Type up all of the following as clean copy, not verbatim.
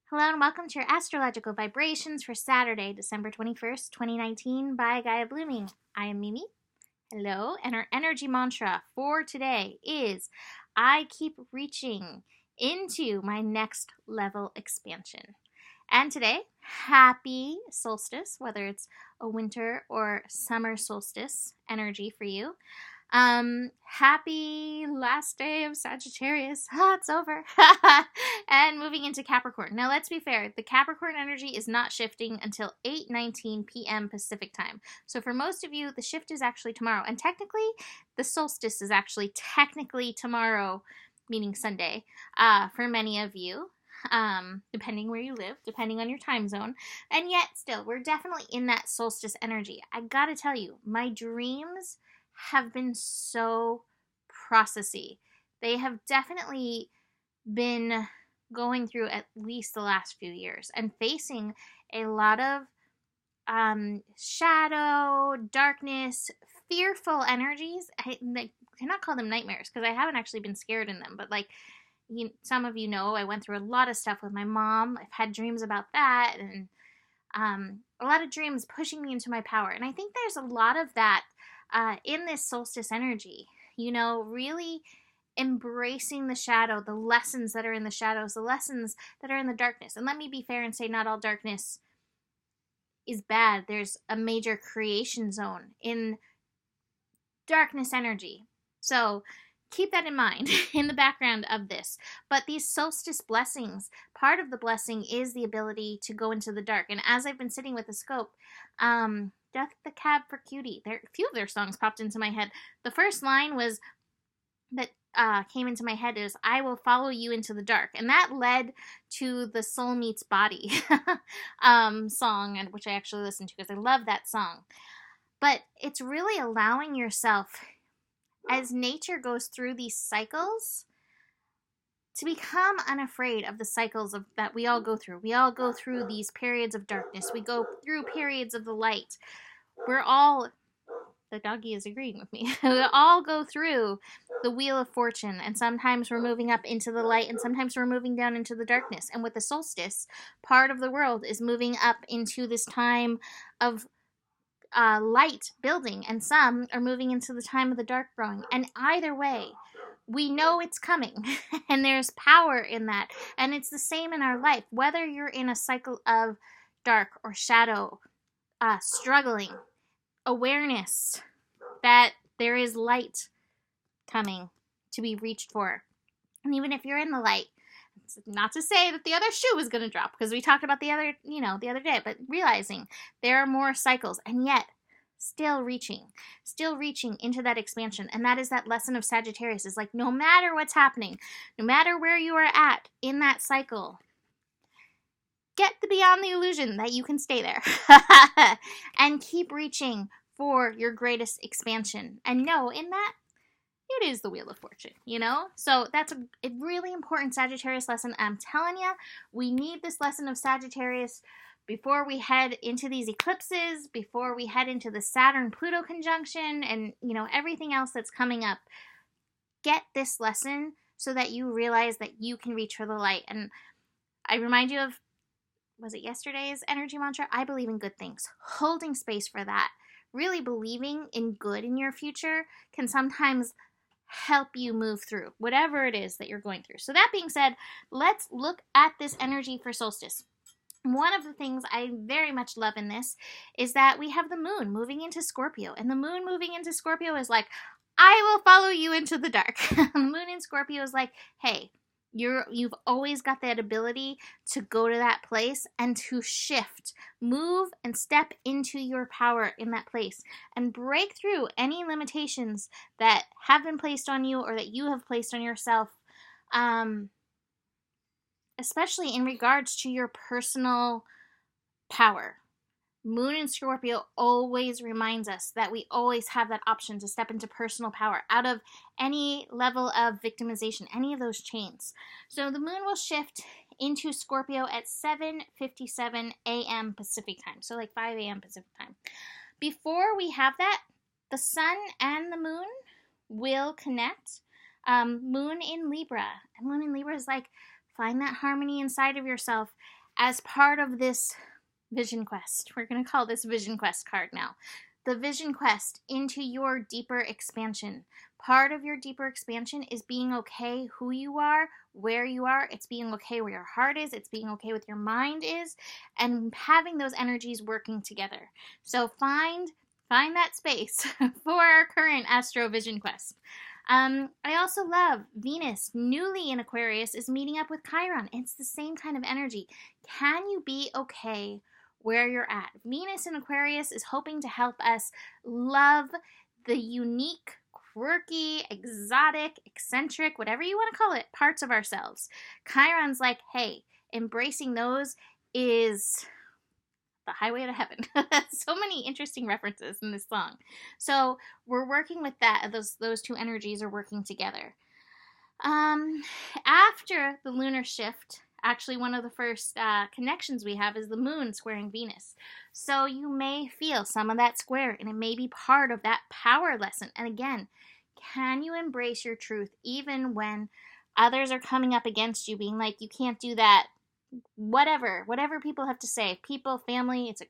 Hello and welcome to your astrological vibrations for Saturday, December 21st, 2019 by Gaia Blooming. I am Mimi. Hello, and our energy mantra for today is I keep reaching into my next level expansion. And today, happy solstice, whether it's a winter or summer solstice energy for you. Happy last day of Sagittarius. It's over. And moving into Capricorn. Now, let's be fair. The Capricorn energy is not shifting until 8:19 p.m. Pacific time. So for most of you, the shift is actually tomorrow. And technically, the solstice is actually technically tomorrow, meaning Sunday, for many of you. Depending where you live, depending on your time zone. And yet, still, we're definitely in that solstice energy. I gotta tell you, my dreams have been so processy. They have definitely been going through at least the last few years and facing a lot of shadow, darkness, fearful energies. I cannot call them nightmares because I haven't actually been scared in them, but some of you know, I went through a lot of stuff with my mom. I've had dreams about that and a lot of dreams pushing me into my power. And I think there's a lot of that in this solstice energy, really embracing the shadow, the lessons that are in the shadows, the lessons that are in the darkness. And let me be fair and say not all darkness is bad. There's a major creation zone in darkness energy. So keep that in mind in the background of this. But these solstice blessings, part of the blessing is the ability to go into the dark. And as I've been sitting with the scope, Death the Cab for Cutie. A few of their songs popped into my head. The first line was that came into my head is, I will follow you into the dark. And that led to the Soul Meets Body song, and which I actually listened to because I love that song. But it's really allowing yourself, as nature goes through these cycles, to become unafraid of the cycles that we all go through. We all go through these periods of darkness. We go through periods of the light. The doggy is agreeing with me. We all go through the wheel of fortune, and sometimes we're moving up into the light, and sometimes we're moving down into the darkness. And with the solstice, part of the world is moving up into this time of light building, and some are moving into the time of the dark growing. And either way, we know it's coming, and there's power in that. And it's the same in our life. Whether you're in a cycle of dark or shadow, struggling, awareness that there is light coming to be reached for. And even if you're in the light, it's not to say that the other shoe is going to drop, because we talked about the other day, but realizing there are more cycles, and yet still reaching into that expansion. And that is that lesson of Sagittarius, is like, no matter what's happening, no matter where you are at in that cycle, get beyond the illusion that you can stay there and keep reaching for your greatest expansion. And know in that, it is the Wheel of Fortune, So that's a really important Sagittarius lesson. I'm telling you, we need this lesson of Sagittarius before we head into these eclipses, before we head into the Saturn-Pluto conjunction, and, everything else that's coming up. Get this lesson so that you realize that you can reach for the light. And I remind you of, was it yesterday's energy mantra? I believe in good things. Holding space for that, really believing in good in your future, can sometimes help you move through whatever it is that you're going through. So that being said, let's look at this energy for solstice. One of the things I very much love in this is that we have the moon moving into Scorpio. And the moon moving into Scorpio is like, I will follow you into the dark. The moon in Scorpio is like, hey, you've always got that ability to go to that place and to shift, move, and step into your power in that place and break through any limitations that have been placed on you or that you have placed on yourself, especially in regards to your personal power. Moon in Scorpio always reminds us that we always have that option to step into personal power out of any level of victimization, any of those chains. So the moon will shift into Scorpio at 7:57 a.m. Pacific time, so like 5 a.m. Pacific time. Before we have that, the sun and the moon will connect. Moon in Libra. And Moon in Libra is like, find that harmony inside of yourself as part of this vision quest. We're going to call this vision quest card now. The vision quest into your deeper expansion. Part of your deeper expansion is being okay who you are, where you are. It's being okay where your heart is. It's being okay with your mind is, and having those energies working together. So find that space for our current Astro Vision quest. I also love Venus, newly in Aquarius, is meeting up with Chiron. It's the same kind of energy. Can you be okay where you're at? Venus in Aquarius is hoping to help us love the unique, quirky, exotic, eccentric, whatever you want to call it, parts of ourselves. Chiron's like, hey, embracing those is the highway to heaven. So many interesting references in this song. So we're working with that. Those two energies are working together. After the lunar shift, actually one of the first connections we have is the moon squaring Venus. So you may feel some of that square, and it may be part of that power lesson. And again, can you embrace your truth even when others are coming up against you, being like, you can't do that, whatever people have to say, people, family, it's a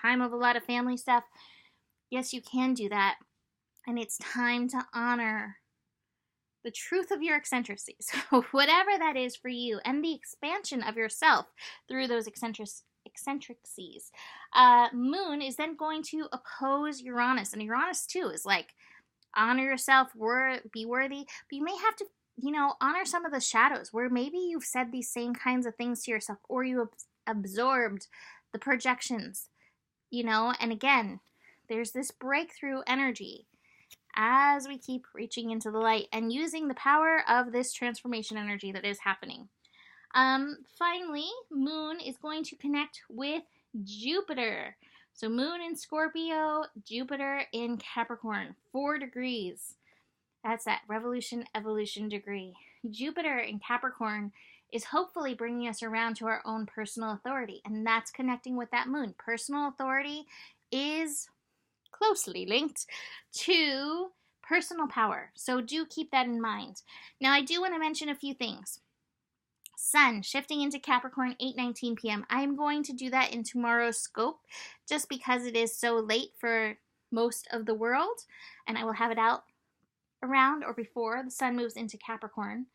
time of a lot of family stuff. Yes, you can do that. And it's time to honor the truth of your eccentricities, whatever that is for you, and the expansion of yourself through those eccentricities. Moon is then going to oppose Uranus, and Uranus too is like, honor yourself, be worthy, but you may have to, honor some of the shadows where maybe you've said these same kinds of things to yourself, or you have absorbed the projections, and again, there's this breakthrough energy as we keep reaching into the light and using the power of this transformation energy that is happening. Finally, Moon is going to connect with Jupiter. So Moon in Scorpio, Jupiter in Capricorn, 4 degrees. That's that revolution, evolution degree. Jupiter in Capricorn is hopefully bringing us around to our own personal authority, and that's connecting with that moon. Personal authority is closely linked to personal power, so do keep that in mind. Now, I do want to mention a few things. Sun shifting into Capricorn, 8:19 p.m. I'm going to do that in tomorrow's scope just because it is so late for most of the world, and I will have it out around or before the sun moves into Capricorn.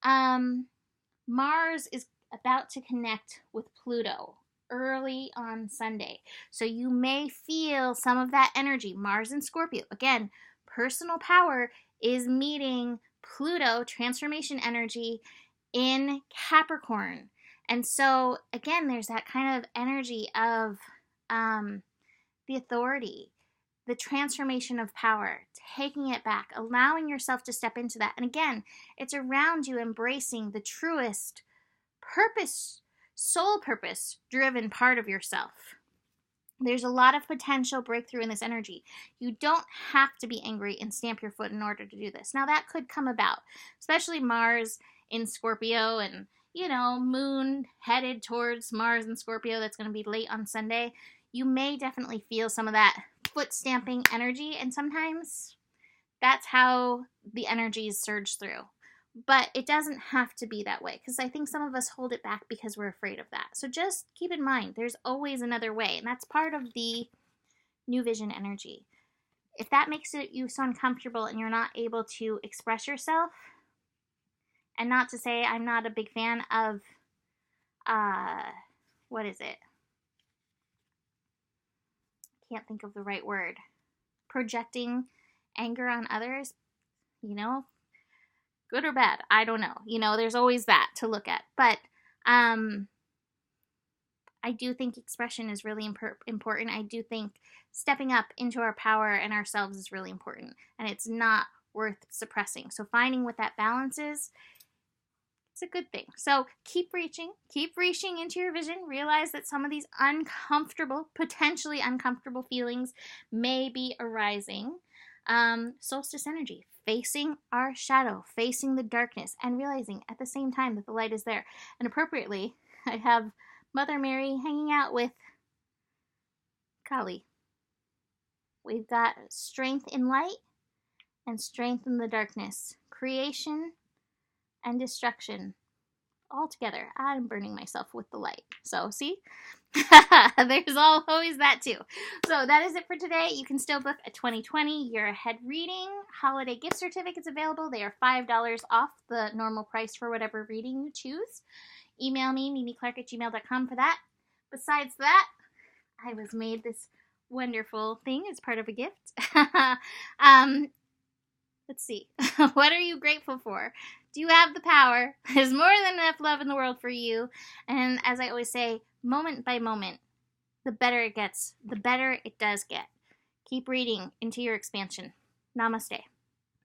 Mars is about to connect with Pluto early on Sunday. So you may feel some of that energy. Mars in Scorpio. Again, personal power is meeting Pluto, transformation energy, in Capricorn. And so, again, there's that kind of energy of the authority, the transformation of power, taking it back, allowing yourself to step into that. And again, it's around you embracing the truest purpose, soul purpose driven part of yourself. There's a lot of potential breakthrough in this energy. You don't have to be angry and stamp your foot in order to do this. Now, that could come about, especially Mars in Scorpio and, Moon headed towards Mars in Scorpio. That's going to be late on Sunday. You may definitely feel some of that foot stamping energy, and sometimes that's how the energies surge through. But it doesn't have to be that way, because I think some of us hold it back because we're afraid of that. So just keep in mind, there's always another way, and that's part of the new vision energy. If that makes you so uncomfortable and you're not able to express yourself, and not to say I'm not a big fan of, what is it? Can't think of the right word. Projecting anger on others, good or bad, I don't know. There's always that to look at. But I do think expression is really important. I do think stepping up into our power and ourselves is really important. And it's not worth suppressing. So finding what that balance is, it's a good thing. So keep reaching into your vision. Realize that some of these potentially uncomfortable feelings may be arising. Solstice energy, facing our shadow, facing the darkness, and realizing at the same time that the light is there. And appropriately, I have Mother Mary hanging out with Kali. We've got strength in light and strength in the darkness, creation and destruction, all together. I'm burning myself with the light. So, see? There's always that too. So that is it for today. You can still book a 2020 year ahead reading. Holiday gift certificates available. They are $5 off the normal price for whatever reading you choose. Email me, mimiclark@gmail.com for that. Besides that, I was made this wonderful thing as part of a gift. Let's see. What are you grateful for? Do you have the power? There's more than enough love in the world for you. And as I always say, moment by moment, the better it gets, the better it does get. Keep reading into your expansion. Namaste.